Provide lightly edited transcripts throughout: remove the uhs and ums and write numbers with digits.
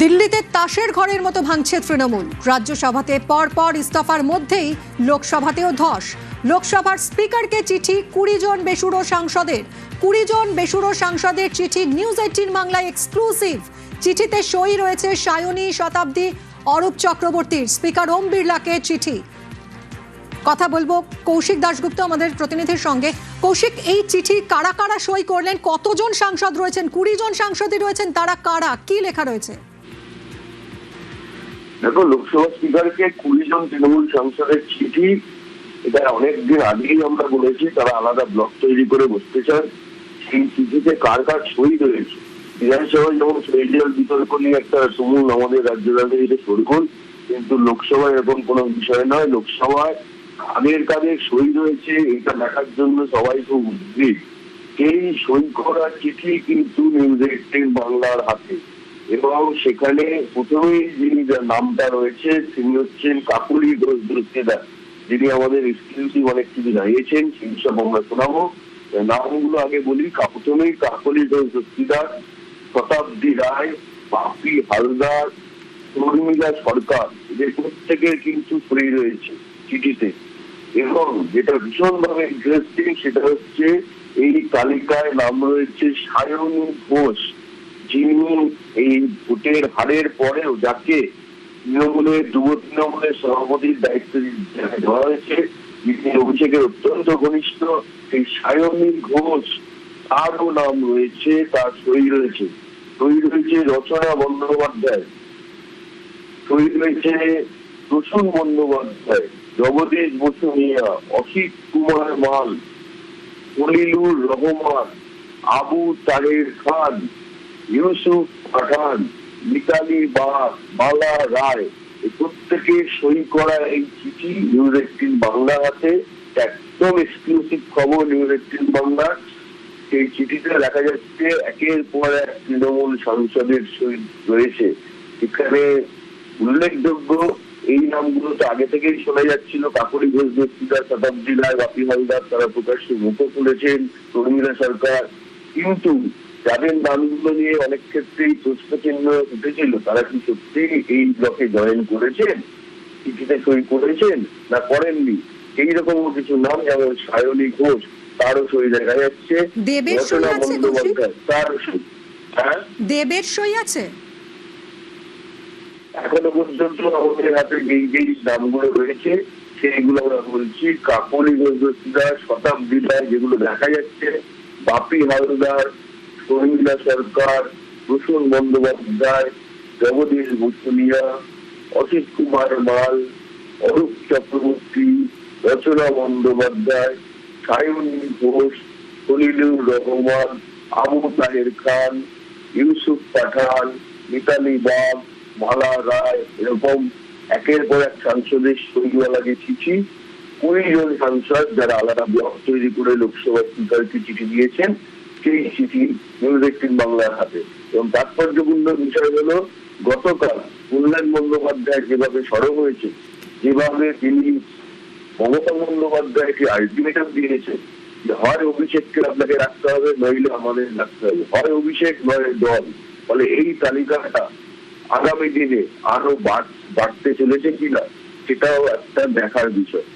দিল্লিতে তাসের ঘরের মতো ভাঙছে তৃণমূল। রাজ্যসভাতে পরপর ইস্তফার মধ্যেই লোকসভাতেও ধস। লোকসভার স্পিকারকে চিঠি 20 জন বেসুরো সাংসদের। 20 জন বেসুরো সাংসদের চিঠি নিউজ 18 বাংলায় এক্সক্লুসিভ। চিঠিতে সই রয়েছে সায়নী, শতাব্দী, অরূপ চক্রবর্তীর। স্পিকার ওম বিড়লাকে চিঠি। কথা বলবো কৌশিক দাশগুপ্ত আমাদের প্রতিনিধির সঙ্গে। কৌশিক, এই চিঠি কারা কারা সই করলেন? কতজন সাংসদ রয়েছেন? 20 জন সাংসদই রয়েছেন, তারা কারা? কি লেখা রয়েছে? দেখো, লোকসভা স্পিকারকে 20 জন তৃণমূল সাংসদের চিঠি। এটা অনেকদিন আগেই আমরা বলেছি তারা আলাদা ব্লক তৈরি করে বসতে চান। সেই চিঠিতে কার কার সই রয়েছে, বিধানসভায় যেমন সইডিয়াল বিতর্ক নিয়ে একটা তুমুল আমাদের রাজ্য রাজনীতিতে সরগোল, কিন্তু লোকসভায় এরকম কোনো বিষয় নয়। লোকসভায় কাদের কাদের সই রয়েছে এটা দেখার জন্য সবাই খুব উদ্গ্রীব। এই সই করা চিঠি কিন্তু নিউজ 18 বাংলার হাতে, এবং সেখানে প্রথমেই যিনি নামটা রয়েছে তিনি হচ্ছেন কাকলি ঘোষ দস্তিদার, যিনি আমাদের এক্সক্লুসিভ অনেক কিছু জানিয়েছেন, সেই সব আমরা শোনাবো। নামগুলো আগে বলি। প্রথমেই কাকলি ঘোষ দস্তিদার, শতাব্দী রায়, বাপি হালদার, শর্মিলা সরকার, এদের প্রত্যেকের কিন্তু সই রয়েছে চিঠিতে। এবং যেটা ভীষণভাবে ইন্টারেস্টিং সেটা হচ্ছে এই তালিকায় নাম রয়েছে সায়নী ঘোষ, যিনি এই ভোটের হারের পরেও যাকে তৃণমূলের যুব তৃণমূলের সভাপতির দায়িত্ব দেওয়া হয়েছে, যিনি অভিষেকের অত্যন্ত ঘনিষ্ঠ, সেই সায়নী ঘোষ তারও নাম রয়েছে, তার সই রয়েছে। সই রয়েছে রচনা বন্দ্যোপাধ্যায়, সই রয়েছে প্রসূন বন্দ্যোপাধ্যায়, জগদীশ বসু মিয়া, অসিত কুমার মাল, খলিলুর রহমান, আবু তাহের খান, ইউসুফ পাঠান, মিতালি বাগ, মালা রায়, প্রত্যেকের সই করা এই চিঠি নিউজ 18 বাংলা হাতে। একদম এক্সক্লুসিভ খবর নিউজ 18 বাংলা। সেই চিঠিতে দেখা যাচ্ছে একের পর এক তৃণমূল সাংসদের সই রয়েছে। এখানে উল্লেখযোগ্য এই নামগুলো তো আগে থেকেই শোনা যাচ্ছিল। কাকলি ঘোষ দস্তিদার, শতাব্দী রায়, বাপি হালদার, তারা প্রকাশ্যে মুখ খুলেছেন, শর্মিলা সরকার। কিন্তু যাদের নামগুলো নিয়ে অনেক ক্ষেত্রেই প্রশ্ন চিহ্ন উঠেছিল, তারা কি সত্যি এই ব্লকে জয়েন করেছেন, চিঠিতে সই করেছেন না করেননি, এইরকম কিছু নাম, যেমন সায়নী ঘোষ, তারও সই দেখা যাচ্ছে। রচনা বন্দ্যোপাধ্যায়, তারও সই। হ্যাঁ, দেবের সই আছে। এখনো পর্যন্ত আমাদের হাতে যেই নামগুলো রয়েছে সেইগুলো আমরা বলছি। কাকলি ঘোষ দস্তিদার, শতাব্দী রায়, যেগুলো দেখা যাচ্ছে, বাপি হালদার, শর্মিলা সরকার, প্রসূন বন্দ্যোপাধ্যায়, জগদীশ বসু মিয়া, অসিত কুমার মাল, অরূপ চক্রবর্তী, রচনা বন্দ্যোপাধ্যায়, সায়নী ঘোষ, খলিলুর রহমান, আবু তাহের খান, ইউসুফ পাঠান, মিতালি বাগ, মালা রায়, এরকম একের পর এক সাংসদের সইওয়ালা যে চিঠি। 20 জন সাংসদ যারা আলাদা ব্লক তৈরি করে লোকসভা স্পিকারকে চিঠি দিয়েছেন, সেই চিঠি নিউজ 18 বাংলার হাতে। এবং তাৎপর্যপূর্ণ বিষয় হলো, গতকাল কল্যাণ বন্দ্যোপাধ্যায় যেভাবে সরব হয়েছে, যেভাবে তিনি মমতা বন্দ্যোপাধ্যায়কে আলটিমেটাম দিয়েছে যে হয় অভিষেককে আপনাকে রাখতে হবে, নইলে আমাদের রাখতে হবে, হয় অভিষেক নয় দল। ফলে এই তালিকাটা আগামী দিনে আরো বাড়তে চলেছে কিনা, সেটাও একটা দেখার বিষয়।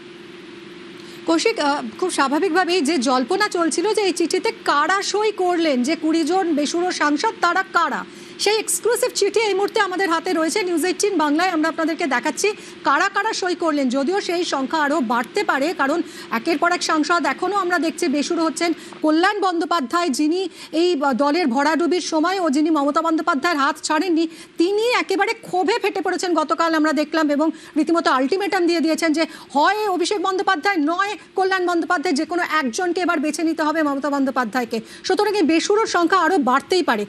কৌশিক, খুব স্বাভাবিকভাবেই যে জল্পনা চলছিল যে এই চিঠিতে কারা সই করলেন, যে 20 জন বেসুরো সাংসদ তারা কারা, সেই এক্সক্লুসিভ চিঠি এই মুহূর্তে আমাদের হাতে রয়েছে নিউজ 18 বাংলায়। আমরা আপনাদেরকে দেখাচ্ছি কারা কারা সই করলেন। যদিও সেই সংখ্যা আরও বাড়তে পারে, কারণ একের পর এক সাংসদ এখনও আমরা দেখছি বেসুরো হচ্ছেন। কল্যাণ বন্দ্যোপাধ্যায়, যিনি এই দলের ভরাডুবির সময় ও যিনি মমতা বন্দ্যোপাধ্যায়ের হাত ছাড়েননি, তিনি একেবারে ক্ষোভে ফেটে পড়েছেন গতকাল আমরা দেখলাম, এবং রীতিমতো আলটিমেটাম দিয়ে দিয়েছেন যে হয় অভিষেক বন্দ্যোপাধ্যায় নয় কল্যাণ বন্দ্যোপাধ্যায়, যে কোনো একজনকে এবার বেছে নিতে হবে মমতা বন্দ্যোপাধ্যায়কে। সুতরাং এই বেসুরোর সংখ্যা আরও বাড়তেই পারে।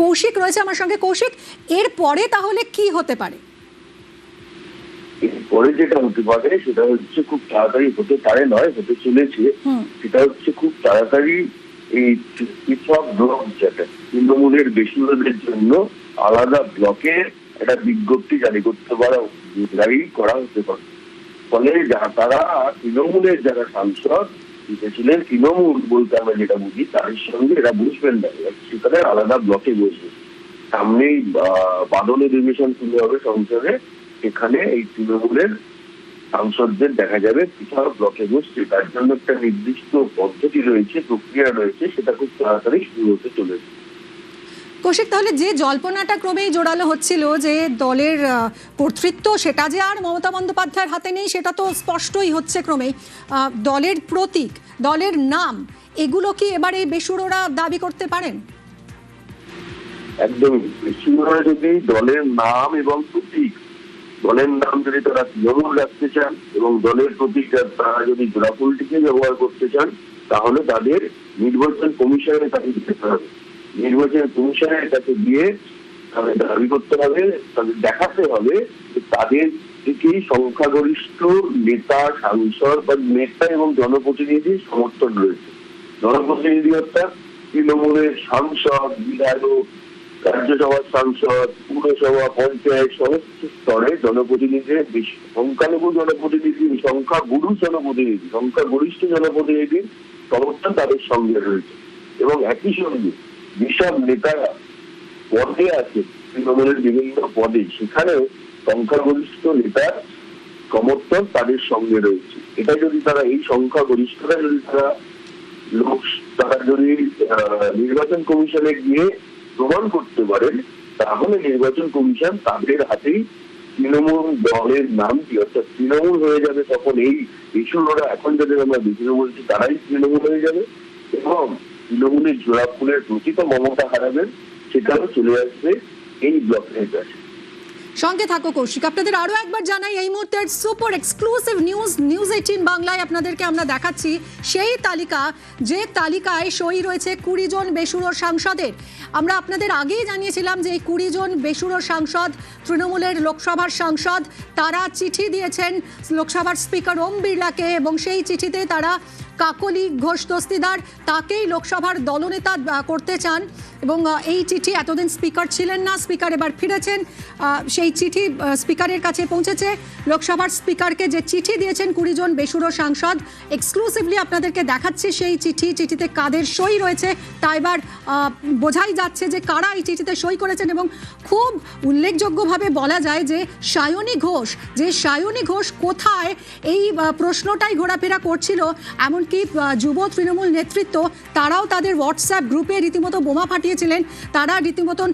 কৌশিক রয়েছে আমার সঙ্গে। কৌশিক, এর পরে তাহলে কি হতে পারে? এরপরে যেটা হতে পারে সেটা হচ্ছে, খুব তাড়াতাড়ি হতে পারে নয়, হতে চলেছে, সেটা হচ্ছে খুব তাড়াতাড়ি এই পৃথক ব্লক, যেটা তৃণমূলের বেসুরোদের জন্য আলাদা ব্লকের একটা বিজ্ঞপ্তি জারি করতে পারা, জারি করা হতে পারে। ফলে তারা তৃণমূলের যারা সাংসদ জিতেছিলেন, তৃণমূল বলতে আমরা যেটা বুঝি, তার সঙ্গে এরা বুঝবেন না, সেখানে আলাদা ব্লকে বসবে। সামনেই বাদল অধিবেশন শুরু হবে সংসদে, এখানে এই তৃণমূলের সাংসদদের দেখা যাবে পৃথক ব্লকে বসছে। তার জন্য একটা নির্দিষ্ট পদ্ধতি রয়েছে, প্রক্রিয়া রয়েছে, সেটা খুব তাড়াতাড়ি শুরু হতে চলেছে। কৌশিক, তাহলে যে জল্পনাটা ক্রমেই জোরালো হচ্ছিল যে দলের কর্তৃত্ব সেটা যে আর মমতা বন্দ্যোপাধ্যায়ের হাতে নেই, সেটা তো স্পষ্টই হচ্ছে ক্রমেই। দলের প্রতীক, দলের নাম, এগুলো কি এবার এই বেসুরোরা দাবি করতে পারেন? একদমই। বেসুরোরা যদি দলের নাম এবং প্রতীক, দলের নাম যদি তারা তৃণমূল রাখতে চান এবং দলের প্রতীক তারা যদি জোড়াফুলটিকে ব্যবহার করতে চান, তাহলে তাদের নির্বাচন কমিশনের কাছে যেতে হবে। নির্বাচন কমিশনের কাছে গিয়ে তাদের দাবি করতে হবে, তাদের দেখাতে হবে যে তাদের থেকেই সংখ্যাগরিষ্ঠ নেতা, সাংসদ বা নেতা এবং জনপ্রতিনিধির সমর্থন রয়েছে। জনপ্রতিনিধি অর্থাৎ তৃণমূলের সাংসদ, বিধায়ক, রাজ্যসভার সাংসদ, পুরসভা, পঞ্চায়েত সমস্ত স্তরে জনপ্রতিনিধির সংখ্যালঘু জনপ্রতিনিধি, সংখ্যাগরিষ্ঠ জনপ্রতিনিধির সমর্থন তাদের সঙ্গে রয়েছে। এবং একই সঙ্গে যেসব নেতারা পদে আছে তৃণমূলের বিভিন্ন পদে, সেখানেও সংখ্যাগরিষ্ঠ নেতার সমর্থন তাদের সঙ্গে রয়েছে। এটা যদি তারা, এই সংখ্যাগরিষ্ঠতা যদি তারা যদি নির্বাচন কমিশনে গিয়ে প্রমাণ করতে পারেন, তাহলে নির্বাচন কমিশন তাদের হাতেই তৃণমূল দলের নামটি, অর্থাৎ তৃণমূল হয়ে যাবে। তখন এই বেসুরোরা, এখন যাদের আমরা বেসুরো বলছি, তারাই তৃণমূল হয়ে যাবে এবং তৃণমূলের জোড়াফুলের প্রতি তো মমতা হারাবেন, সেটাও চলে আসবে এই ব্লকের কাছে। সঙ্গে থাকো কৌশিক। আপনাদের আরো একবার জানাই, এই মুহূর্তের সুপার এক্সক্লুসিভ নিউজ 18 বাংলায় আপনাদেরকে আমরা দেখাচ্ছি সেই তালিকা, যে তালিকায় সই রয়েছে 20 জন বেসুরো সাংসদের। আমরা আপনাদের আগেই জানিয়েছিলাম যে এই 20 জন বেসুরো সাংসদ, তৃণমূলের লোকসভার সাংসদ, তারা চিঠি দিয়েছেন লোকসভার স্পিকার ওম বিড়লাকে এবং সেই চিঠিতে তারা কাকলি ঘোষ দস্তিদার তাকেই লোকসভার দলনেতা করতে চান। এবং এই চিঠি, এতদিন স্পিকার ছিলেন না, স্পিকার এবার ফিরেছেন, সেই চিঠি স্পিকারের কাছে পৌঁছেছে। লোকসভার স্পিকারকে যে চিঠি দিয়েছেন 20 জন বেসুরো সাংসদ, এক্সক্লুসিভলি আপনাদেরকে দেখাচ্ছি সেই চিঠিতে কাদের সই রয়েছে। তা এবার বোঝাই যাচ্ছে যে কারা এই চিঠিতে সই করেছেন। এবং খুব উল্লেখযোগ্যভাবে বলা যায় যে সায়নী ঘোষ কোথায়, এই প্রশ্নটাই ঘোরাফেরা করছিল। এমনকি যুব তৃণমূল নেতৃত্ব তারাও তাদের হোয়াটসঅ্যাপ গ্রুপে রীতিমতো বোমা ফাটিয়েছিলেন। তারা রীতিমতন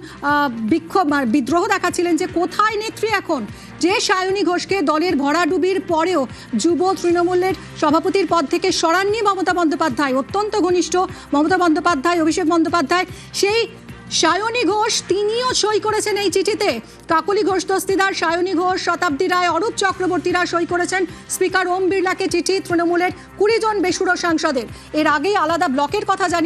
বিদ্রোহ দেখাচ্ছিলেন যে কোথায় নেত্রী এখন, যে সায়নী ঘোষকে দলের ভরাডুবির পরেও যুব তৃণমূলের সভাপতির পদ থেকে সরাননি মমতা বন্দ্যোপাধ্যায়, অত্যন্ত ঘনিষ্ঠ মমতা বন্দ্যোপাধ্যায়, অভিষেক বন্দ্যোপাধ্যায়, সেই সায়নী ঘোষ তিনিও সই করেছেন এই চিঠিতে। কাকলি ঘোষ দস্তিদার, সায়নী ঘোষ, শতাব্দী রায়, অরূপ চক্রবর্তীরা সই করেছেন স্পিকার ওম বিড়লাকে চিঠি তৃণমূলের 20 জন বেসুরো সাংসদের। এর আগেই আলাদা ব্লকের কথা জানি